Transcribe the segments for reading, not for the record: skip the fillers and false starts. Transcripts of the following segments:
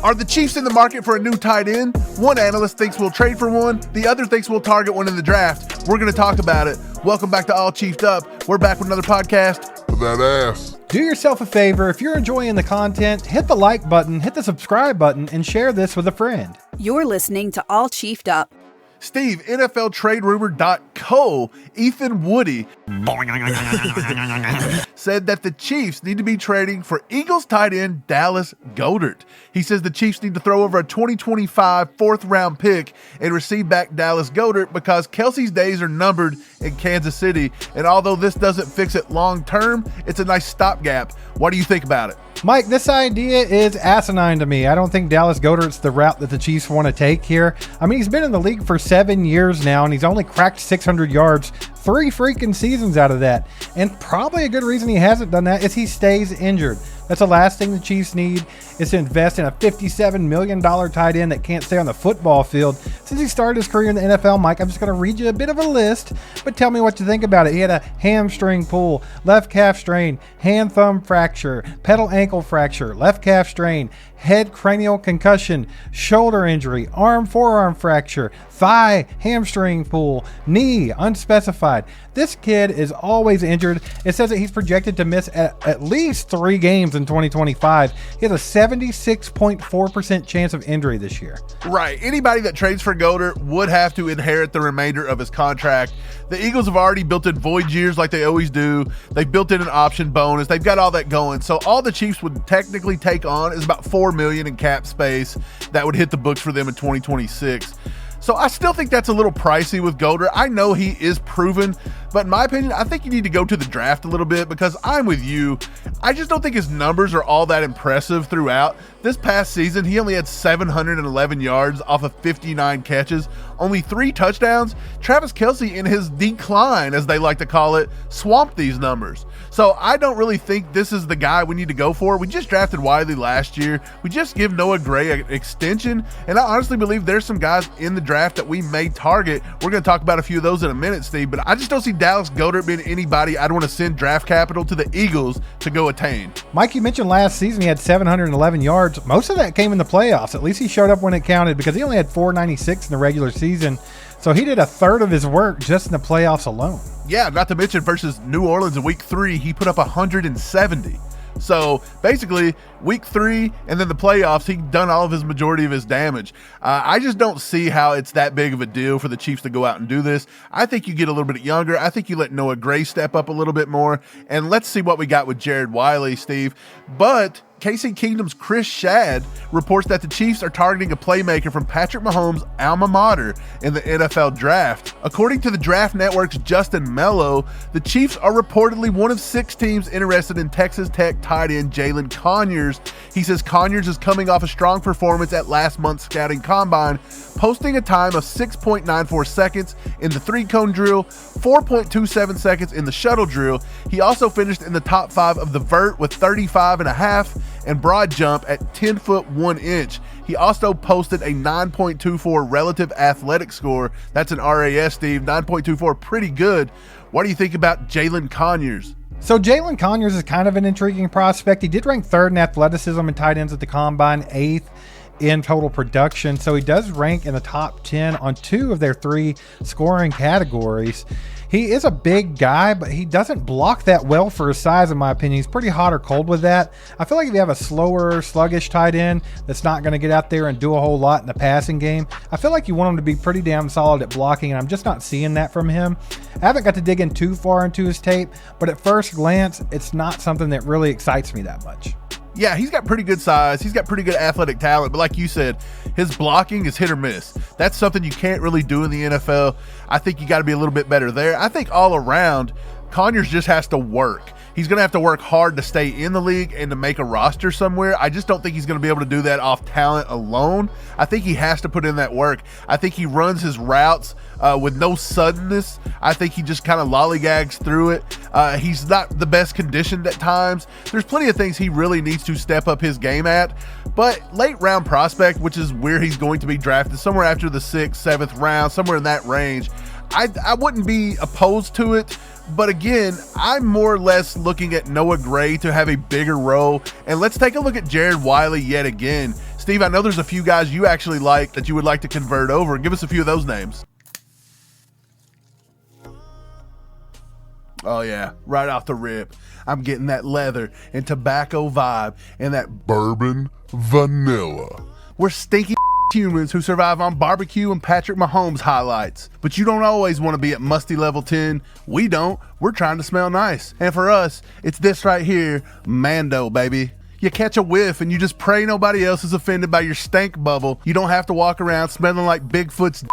Are the Chiefs in the market for a new tight end? One analyst thinks we'll trade for one. The other thinks we'll target one in the draft. We're going to talk about it. Welcome back to All Chiefed Up. We're back with another podcast. For that ass. Do yourself a favor. If you're enjoying the content, hit the like button, hit the subscribe button, and share this with a friend. You're listening to All Chiefed Up. Steve, NFLTradeRumor.co, Ethan Woody said that the Chiefs need to be trading for Eagles tight end Dallas Goedert. He says the Chiefs need to throw over a 2025 fourth-round pick and receive back Dallas Goedert because Kelce's days are numbered in Kansas City. And although this doesn't fix it long-term, it's a nice stopgap. What do you think about it? Mike, this idea is asinine to me. I don't think Dallas Goedert's the route that the Chiefs want to take here. I mean, he's been in the league for 7 years now, and he's only cracked 600 yards 3 freaking seasons out of that. And probably a good reason he hasn't done that is he stays injured. That's the last thing the Chiefs need is to invest in a $57 million tight end that can't stay on the football field. Since he started his career in the NFL, Mike, I'm just going to read you a bit of a list, but tell me what you think about it. He had a hamstring pull, left calf strain, hand thumb fracture, pedal ankle fracture, left calf strain, head cranial concussion, shoulder injury, arm forearm fracture, thigh hamstring pull, knee unspecified. This kid is always injured. It says that he's projected to miss at least 3 games in 2025. He has a 76.4% chance of injury this year. Right. Anybody that trades for Goedert would have to inherit the remainder of his contract. The Eagles have already built in void years like they always do. They've built in an option bonus. They've got all that going. So all the Chiefs would technically take on is about $4 million in cap space that would hit the books for them in 2026. So I still think that's a little pricey with Goedert. I know he is proven, but in my opinion, I think you need to go to the draft a little bit because I'm with you. I just don't think his numbers are all that impressive throughout. This past season, he only had 711 yards off of 59 catches, only 3 touchdowns. Travis Kelce, in his decline, as they like to call it, swamped these numbers. So I don't really think this is the guy we need to go for. We just drafted Wiley last year. We just give Noah Gray an extension, and I honestly believe there's some guys in the draft that we may target. We're going to talk about a few of those in a minute, Steve, but I just don't see Dallas Goedert being anybody I'd want to send draft capital to the Eagles to go attain. Mike, you mentioned last season he had 711 yards. Most of that came in the playoffs. At least he showed up when it counted because he only had 496 in the regular season. So he did a third of his work just in the playoffs alone. Yeah, not to mention versus New Orleans in week 3, he put up 170. So basically, week 3 and then the playoffs, he done all of his majority of his damage. I just don't see how it's that big of a deal for the Chiefs to go out and do this. I think you get a little bit younger. I think you let Noah Gray step up a little bit more. And let's see what we got with Jared Wiley, Steve. But KC Kingdom's Chris Shad reports that the Chiefs are targeting a playmaker from Patrick Mahomes' alma mater in the NFL draft. According to the Draft Network's Justin Mello, the Chiefs are reportedly one of 6 teams interested in Texas Tech tight end Jalin Conyers. He says Conyers is coming off a strong performance at last month's scouting combine, posting a time of 6.94 seconds in the 3-cone drill, 4.27 seconds in the shuttle drill. He also finished in the top 5 of the vert with 35.5 and broad jump at 10 foot 1 inch. He also posted a 9.24 relative athletic score. That's an RAS, Steve. 9.24, pretty good. What do you think about Jalin Conyers? So Jalin Conyers is kind of an intriguing prospect. He did rank 3rd in athleticism and tight ends at the combine, 8th in total production. So he does rank in the top 10 on 2 of their 3 scoring categories. He is a big guy, but he doesn't block that well for his size, in my opinion. He's pretty hot or cold with that. I feel like if you have a slower, sluggish tight end that's not going to get out there and do a whole lot in the passing game, I feel like you want him to be pretty damn solid at blocking, and I'm just not seeing that from him. I haven't got to dig in too far into his tape, but at first glance, it's not something that really excites me that much. Yeah, he's got pretty good size. He's got pretty good athletic talent. But like you said, his blocking is hit or miss. That's something you can't really do in the NFL. I think you got to be a little bit better there. I think all around, Conyers just has to work. He's going to have to work hard to stay in the league and to make a roster somewhere. I just don't think he's going to be able to do that off talent alone. I think he has to put in that work. I think he runs his routes with no suddenness. I think he just kind of lollygags through it. He's not the best conditioned at times. There's plenty of things he really needs to step up his game at. But late round prospect, which is where he's going to be drafted, somewhere after the 6th, 7th round, somewhere in that range, I wouldn't be opposed to it. But again, I'm more or less looking at Noah Gray to have a bigger role. And let's take a look at Jared Wiley yet again. Steve, I know there's a few guys you actually like that you would like to convert over. Give us a few of those names. Oh yeah, right off the rip, I'm getting that leather and tobacco vibe and that bourbon vanilla. We're stinky humans who survive on barbecue and Patrick Mahomes highlights. But you don't always want to be at musty level 10. We don't. We're trying to smell nice. And for us, it's this right here, Mando, baby. You catch a whiff and you just pray nobody else is offended by your stank bubble. You don't have to walk around smelling like Bigfoot's.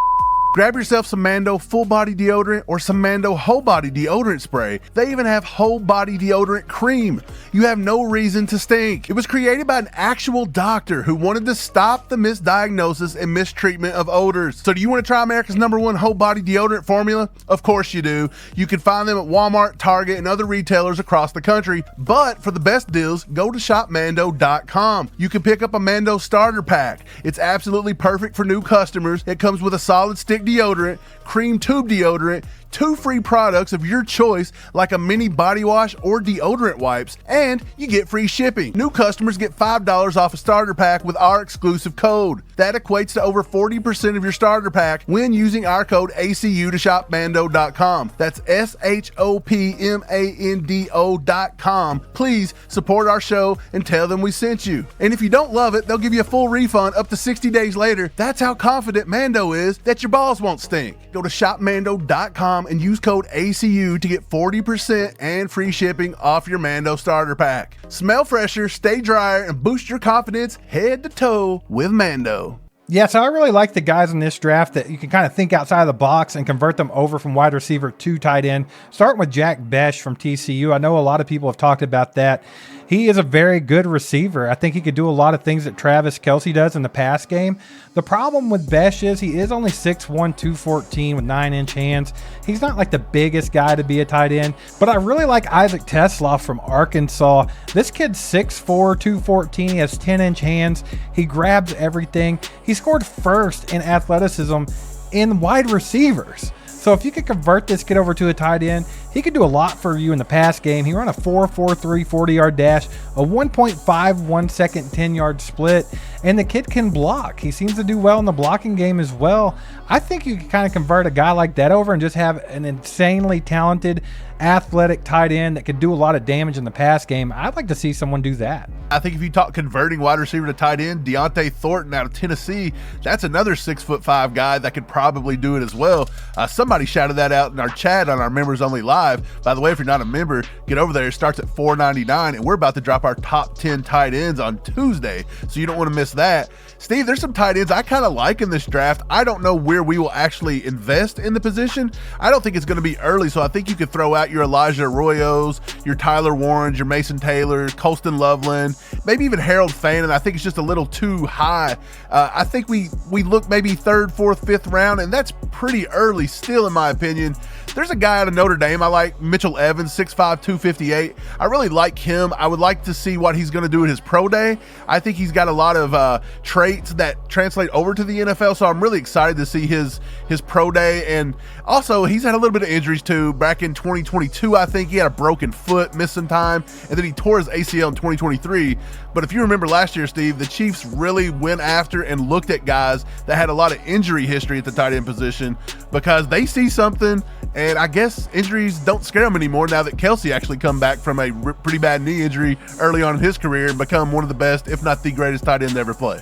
Grab yourself some Mando full body deodorant or some Mando whole body deodorant spray. They even have whole body deodorant cream. You have no reason to stink. It was created by an actual doctor who wanted to stop the misdiagnosis and mistreatment of odors. So do you want to try America's #1 whole body deodorant formula? Of course you do. You can find them at Walmart, Target, and other retailers across the country. But for the best deals, go to shopmando.com. You can pick up a Mando starter pack. It's absolutely perfect for new customers. It comes with a solid stick deodorant, cream tube deodorant, 2 free products of your choice like a mini body wash or deodorant wipes, and you get free shipping. New customers get $5 off a starter pack with our exclusive code. That equates to over 40% of your starter pack when using our code ACU to shopmando.com. That's SHOPMANDO.com. Please support our show and tell them we sent you. And if you don't love it, they'll give you a full refund up to 60 days later. That's how confident Mando is that your balls won't stink. Go to shopmando.com and use code ACU to get 40% and free shipping off your Mando starter pack. Smell fresher, stay drier, and boost your confidence head to toe with Mando. Yeah, so I really like the guys in this draft that you can kind of think outside of the box and convert them over from wide receiver to tight end. Starting with Jack Besh from TCU. I know a lot of people have talked about that. He is a very good receiver. I think he could do a lot of things that Travis Kelce does in the pass game. The problem with Besh is he is only 6'1", 214 with 9-inch hands. He's not like the biggest guy to be a tight end, but I really like Isaac Tesloff from Arkansas. This kid's 6'4", 214. He has 10-inch hands. He grabs everything. He scored first in athleticism in wide receivers. So if you could convert this kid over to a tight end, he could do a lot for you in the pass game. He ran a 4.43 40-yard dash, a 1.51 second 10-yard split, and the kid can block. He seems to do well in the blocking game as well. I think you could kind of convert a guy like that over and just have an insanely talented, athletic tight end that could do a lot of damage in the pass game. I'd like to see someone do that. I think if you talk converting wide receiver to tight end, Deontay Thornton out of Tennessee, that's another 6'5" guy that could probably do it as well. Somebody shouted that out in our chat on our members only live. By the way, if you're not a member, get over there. It starts at $4.99, and we're about to drop our top 10 tight ends on Tuesday, so you don't want to miss that. Steve, there's some tight ends I kind of like in this draft. I don't know where we will actually invest in the position. I don't think it's going to be early, so I think you could throw out your Elijah Arroyos, your Tyler Warrens, your Mason Taylors, Colston Loveland, maybe even Harold Fannin. I think it's just a little too high. I think we look maybe 3rd, 4th, 5th round, and that's pretty early still, in my opinion. There's a guy out of Notre Dame I like, Mitchell Evans, 6'5", 258. I really like him. I would like to see what he's going to do at his pro day. I think he's got a lot of traits that translate over to the NFL, so I'm really excited to see his pro day. And also, he's had a little bit of injuries too. Back in 2022, I think he had a broken foot, missed some time, and then he tore his ACL in 2023. But if you remember last year, Steve, the Chiefs really went after and looked at guys that had a lot of injury history at the tight end position because they see something, and I guess injuries don't scare them anymore now that Kelce actually come back from a pretty bad knee injury early on in his career and become one of the best, if not the greatest tight end to ever play.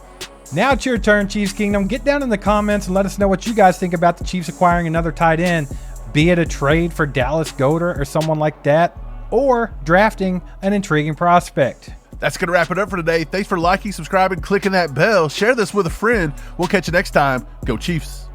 Now it's your turn, Chiefs Kingdom. Get down in the comments and let us know what you guys think about the Chiefs acquiring another tight end, be it a trade for Dallas Goedert or someone like that, or drafting an intriguing prospect. That's going to wrap it up for today. Thanks for liking, subscribing, clicking that bell. Share this with a friend. We'll catch you next time. Go Chiefs.